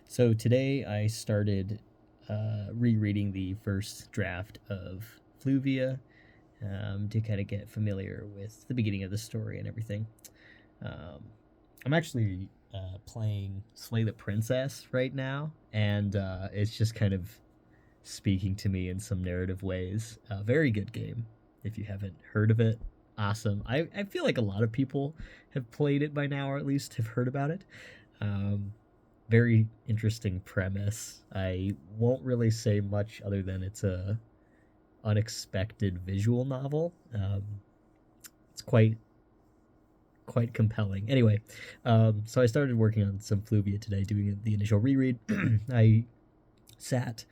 So today I started rereading the first draft of Fluvia to kind of get familiar with the beginning of the story and everything. Um, I'm actually playing Slay the Princess right now, and it's just kind of speaking to me in some narrative ways. Very good game. If you haven't heard of it, awesome. I feel like a lot of people have played it by now, or at least have heard about it. Um, Very interesting premise. I won't really say much other than it's a unexpected visual novel. It's quite compelling. Anyway, so I started working on some Fluvia today, doing the initial reread. I sat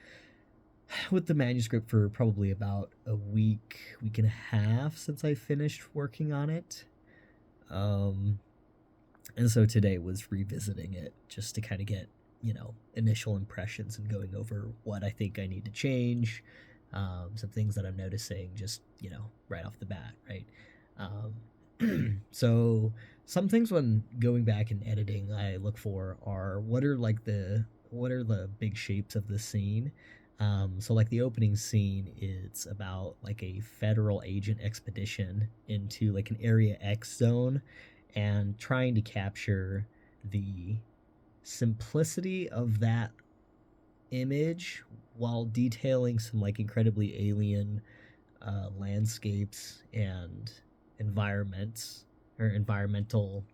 with the manuscript for probably about a week and a half since I finished working on it. Um, and so today was revisiting it just to kind of get, initial impressions and going over what I think I need to change, some things that I'm noticing just, right off the bat, right? So some things when going back and editing I look for are what are the big shapes of the scene. So like the opening scene, it's about like a federal agent expedition into like an Area X zone and trying to capture the simplicity of that image while detailing some like incredibly alien landscapes and environments or environmental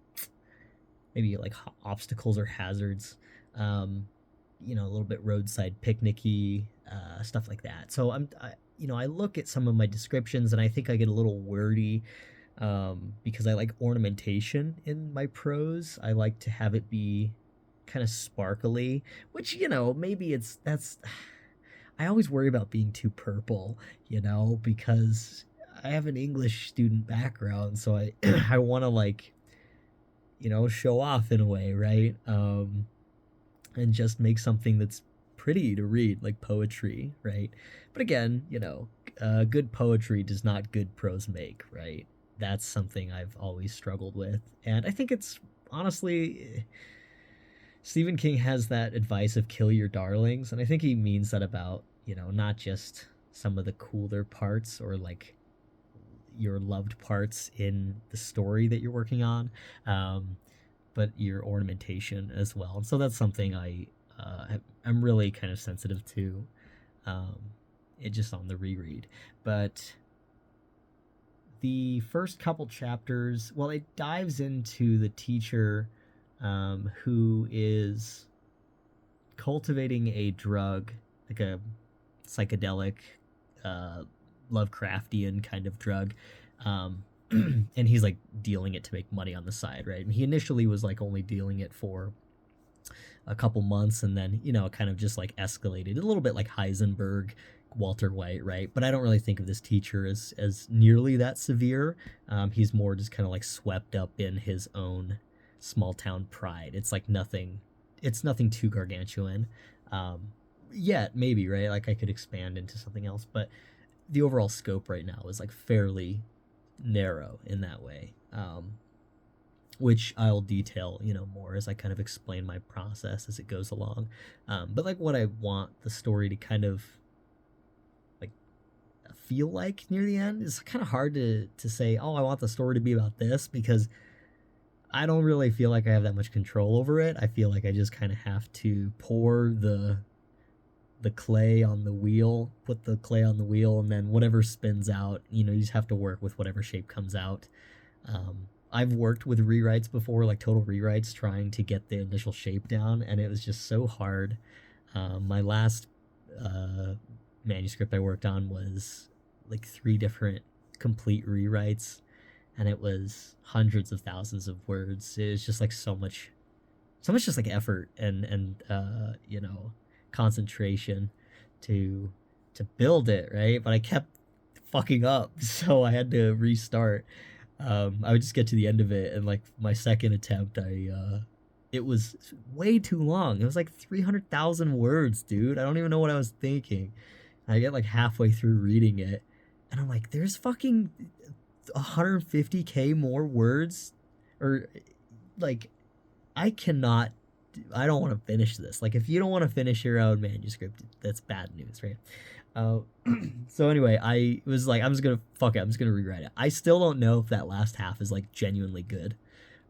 maybe like obstacles or hazards. A little bit roadside picnicky stuff like that. So I look at some of my descriptions and I think I get a little wordy because I like ornamentation in my prose. I like to have it be kind of sparkly, which maybe that's. I always worry about being too purple, because I have an English student background, so I I want to like show off in a way, right? And just make something that's pretty to read, like poetry, right? But again, good poetry does not good prose make, right? That's something I've always struggled with. And I think it's honestly, Stephen King has that advice of kill your darlings. And I think he means that about, not just some of the cooler parts or like your loved parts in the story that you're working on, um, but your ornamentation as well. And so that's something I'm really kind of sensitive to. Um, it just on the reread, but the first couple chapters, well, it dives into the teacher who is cultivating a drug, like a psychedelic, uh, Lovecraftian kind of drug. Um, and he's like dealing it to make money on the side, right? And he initially was like only dealing it for a couple months, and then it kind of just like escalated a little bit, like Heisenberg, Walter White, right? But I don't really think of this teacher as nearly that severe. He's more just kind of like swept up in his own small town pride. It's like nothing. It's nothing too gargantuan. Yet maybe, right? Like I could expand into something else, but the overall scope right now is like fairly narrow in that way. Which I'll detail, more as I kind of explain my process as it goes along. But like what I want the story to kind of like feel like near the end is kind of hard to say. Oh, I want the story to be about this because I don't really feel like I have that much control over it. I feel like I just kind of have to pour the clay on the wheel, put the clay on the wheel, and then whatever spins out, you just have to work with whatever shape comes out. I've worked with rewrites before, like total rewrites, trying to get the initial shape down, and it was just so hard. My last uh, manuscript I worked on was like three different complete rewrites, and it was hundreds of thousands of words. It was just like so much just like effort and concentration to build it, right? But I kept fucking up, so I had to restart. I would just get to the end of it, and like my second attempt, it was way too long. It was like 300,000 words, dude. I don't even know what I was thinking. I get like halfway through reading it, and I'm like, there's fucking 150K more words, or like I cannot I don't want to finish this. Like, if you don't want to finish your own manuscript, that's bad news, right? Uh, so anyway, I was like, I'm just gonna fuck it. I'm just gonna rewrite it. I still don't know if that last half is like genuinely good,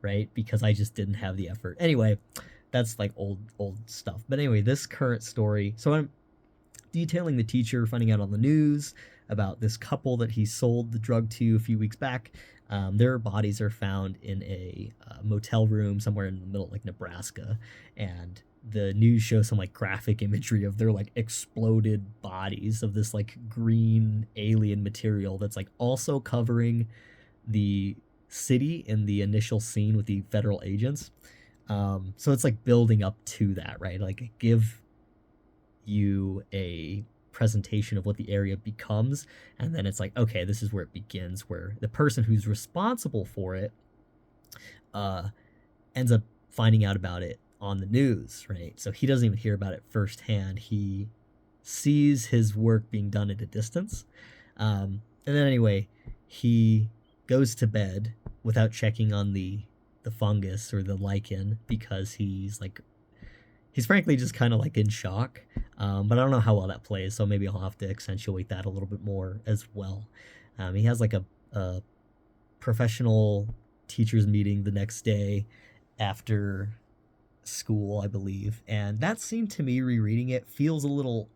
right? Because I just didn't have the effort. Anyway, that's like old stuff. But anyway, this current story. So I'm detailing the teacher finding out on the news about this couple that he sold the drug to a few weeks back. Their bodies are found in a motel room somewhere in the middle of like Nebraska, and the news shows some like graphic imagery of their like exploded bodies of this like green alien material that's like also covering the city in the initial scene with the federal agents. So it's like building up to that, right? Like give you a presentation of what the area becomes, and then it's like, okay, this is where it begins, where the person who's responsible for it uh ends up finding out about it on the news, right? So he doesn't even hear about it firsthand. He sees his work being done at a distance. And then anyway, he goes to bed without checking on the fungus or the lichen, because he's frankly just kind of like in shock. But I don't know how well that plays, so maybe I'll have to accentuate that a little bit more as well. He has like a professional teachers meeting the next day after school, I believe, and that scene, to me, rereading it, feels a little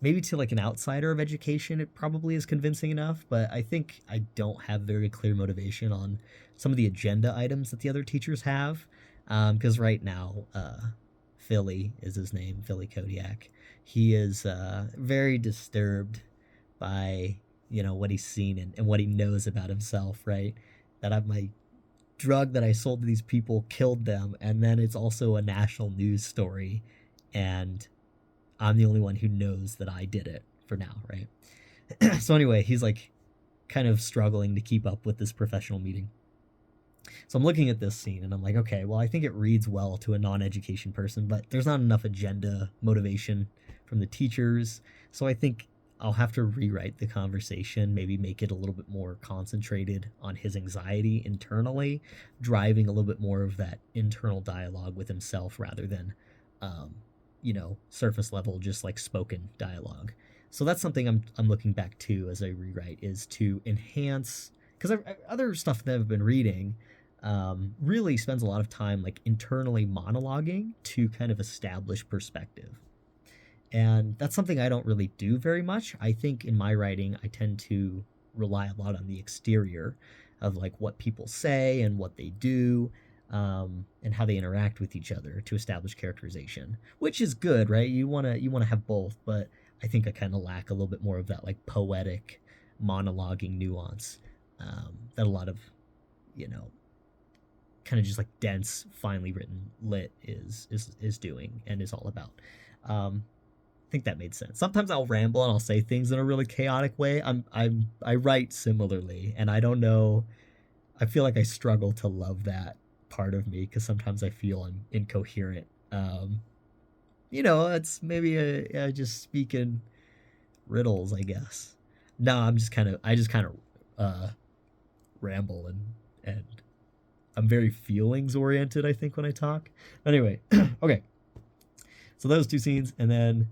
maybe to like an outsider of education it probably is convincing enough, but I think I don't have very clear motivation on some of the agenda items that the other teachers have. Because right now, Philly is his name, Philly Kodiak. He is very disturbed by what he's seen and what he knows about himself, right? That my drug that I sold to these people killed them, and then it's also a national news story, and I'm the only one who knows that I did it for now, right? So anyway, he's like kind of struggling to keep up with this professional meeting. So I'm looking at this scene and I'm like, okay, well, I think it reads well to a non-education person, but there's not enough agenda motivation from the teachers. So I think I'll have to rewrite the conversation, maybe make it a little bit more concentrated on his anxiety internally, driving a little bit more of that internal dialogue with himself rather than, surface level, just like spoken dialogue. So that's something I'm looking back to as I rewrite, is to enhance, because other stuff that I've been reading really spends a lot of time like internally monologuing to kind of establish perspective. And that's something I don't really do very much. I think in my writing, I tend to rely a lot on the exterior of like what people say and what they do, and how they interact with each other to establish characterization, which is good, right? You wanna have both, but I think I kind of lack a little bit more of that like poetic monologuing nuance that a lot of kind of just like dense, finely written lit is doing and is all about. I think that made sense. Sometimes I'll ramble and I'll say things in a really chaotic way. I write similarly, and I don't know. I feel like I struggle to love that part of me because sometimes I feel I'm incoherent. It's maybe I just speak in riddles, I guess. No, I just kind of ramble and I'm very feelings oriented, I think, when I talk. Anyway, okay. So those two scenes, and then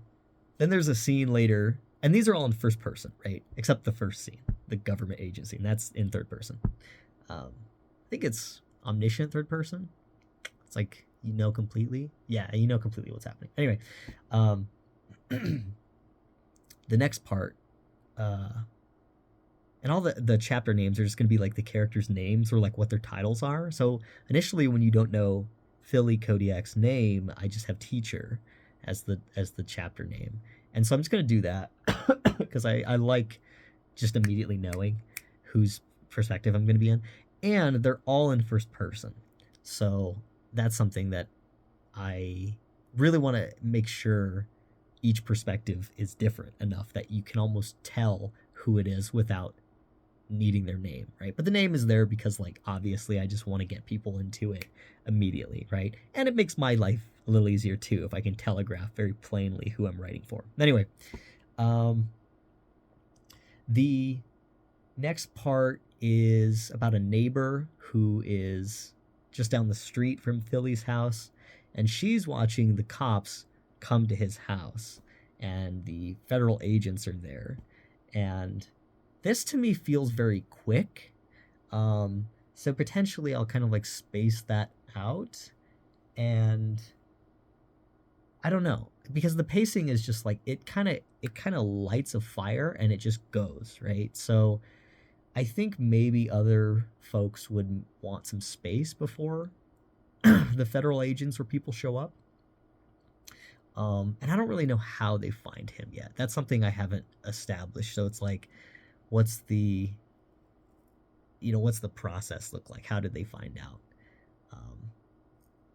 there's a scene later, and these are all in first person, right? Except the first scene, the government agency, and that's in third person. I think it's omniscient third person. It's like completely. Yeah, completely what's happening. Anyway, the next part, and all the chapter names are just going to be like the characters' names or like what their titles are. So initially, when you don't know Philly Kodiak's name, I just have teacher as the chapter name. And so I'm just going to do that because I like just immediately knowing whose perspective I'm going to be in. And they're all in first person. So that's something that I really want to make sure each perspective is different enough that you can almost tell who it is without needing their name, right? But the name is there because, like, obviously I just want to get people into it immediately, right? And it makes my life a little easier too if I can telegraph very plainly who I'm writing for. Anyway, the next part is about a neighbor who is just down the street from Philly's house, and she's watching the cops come to his house, and the federal agents are there. And this to me feels very quick. So potentially I'll kind of like space that out, and I don't know, because the pacing is just like it kind of lights a fire and it just goes, right? So I think maybe other folks would want some space before the federal agents or people show up. And I don't really know how they find him yet. That's something I haven't established. So it's like, what's the what's the process look like? How did they find out?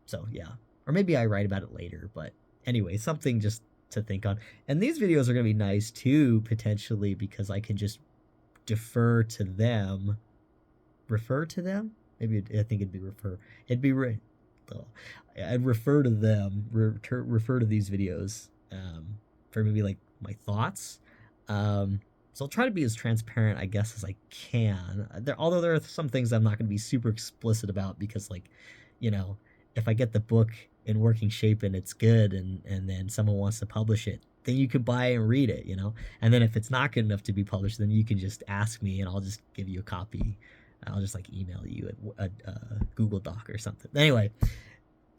So yeah, or maybe I write about it later. But anyway, something just to think on. And these videos are gonna be nice too, potentially, because I can just defer to them, refer to them. Maybe I think it'd be refer. It'd be I'd refer to them, refer to these videos for maybe like my thoughts. So I'll try to be as transparent, I guess, as I can. Although there are some things I'm not going to be super explicit about because, like, if I get the book in working shape and it's good, and then someone wants to publish it, then you could buy and read it, And then if it's not good enough to be published, then you can just ask me and I'll just give you a copy. I'll just like email you a Google Doc or something. Anyway,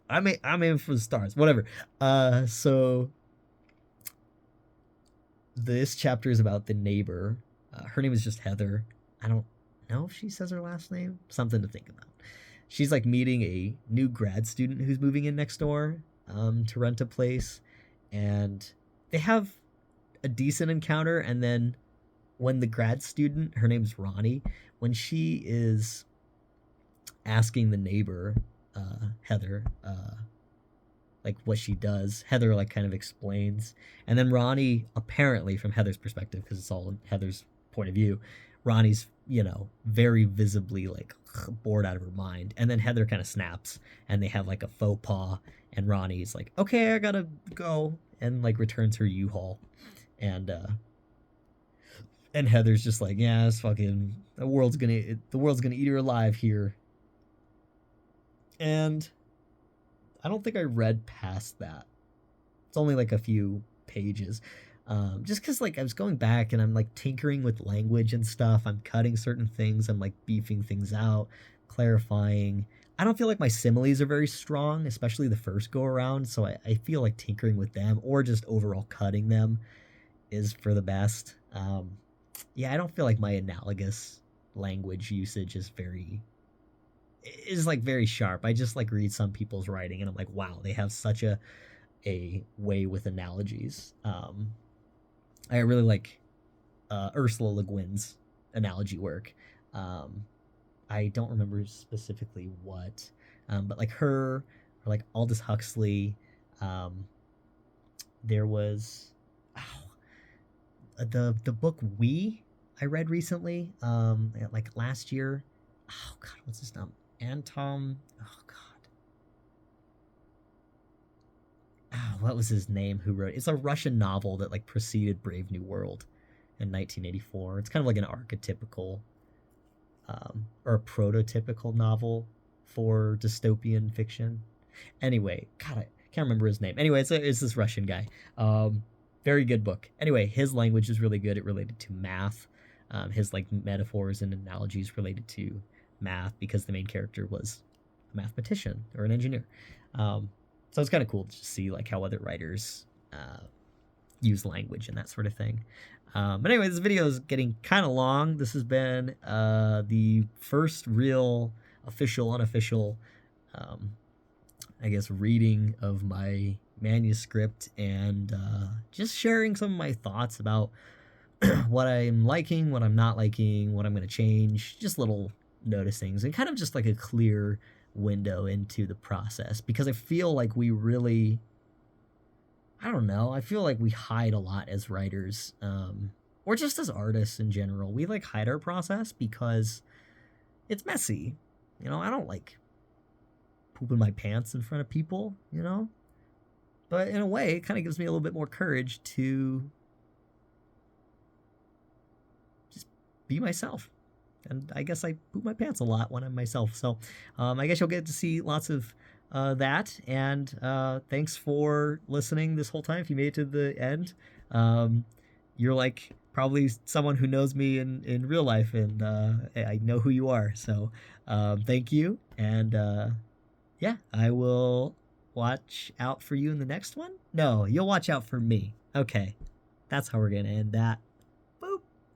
I'm aiming for the stars. Whatever. So this chapter is about the neighbor. Her name is just Heather. I don't know if she says her last name. Something to think about. She's like meeting a new grad student who's moving in next door to rent a place, and they have a decent encounter. And then when the grad student, her name's Ronnie, when she is asking the neighbor, Heather, like what she does, Heather like kind of explains, and then Ronnie, apparently from Heather's perspective, because it's all Heather's point of view, Ronnie's very visibly like bored out of her mind, and then Heather kind of snaps, and they have like a faux pas, and Ronnie's like, okay, I gotta go, and like returns her U-Haul, and Heather's just like, yeah, it's fucking, the world's gonna eat her alive here. And I don't think I read past that. It's only like a few pages. Just because like I was going back and I'm like tinkering with language and stuff. I'm cutting certain things. I'm like beefing things out, clarifying. I don't feel like my similes are very strong, especially the first go around. So I feel like tinkering with them or just overall cutting them is for the best. Yeah, I don't feel like my analogous language usage is very sharp. I just like read some people's writing and I'm like, wow, they have such a way with analogies. I really like Ursula Le Guin's analogy work. I don't remember specifically what, but like her, or like Aldous Huxley. There was the book We I read recently, like last year. Oh God, what's his name? Oh God. Oh, what was his name? Who wrote it? It's a Russian novel that like preceded Brave New World in 1984. It's kind of like an archetypical or a prototypical novel for dystopian fiction. Anyway, God, I can't remember his name. Anyway, it's this Russian guy. Very good book. Anyway, his language is really good. It related to math. His like metaphors and analogies related to math because the main character was a mathematician or an engineer. So it's kind of cool to see like how other writers use language and that sort of thing. But anyway, this video is getting kind of long. This has been the first real official, unofficial, I guess, reading of my manuscript, and just sharing some of my thoughts about what I'm liking, what I'm not liking, what I'm going to change, just little noticings, and kind of just like a clear window into the process, because I feel like we really, I don't know, I feel like we hide a lot as writers, or just as artists in general. We like hide our process because it's messy. I don't like pooping my pants in front of people, but in a way it kind of gives me a little bit more courage to just be myself and I guess I poop my pants a lot when I'm myself. So I guess you'll get to see lots of that. And thanks for listening this whole time. If you made it to the end, you're like probably someone who knows me in real life, and I know who you are. So thank you. And yeah, I will watch out for you in the next one. No, you'll watch out for me. Okay, that's how we're going to end that.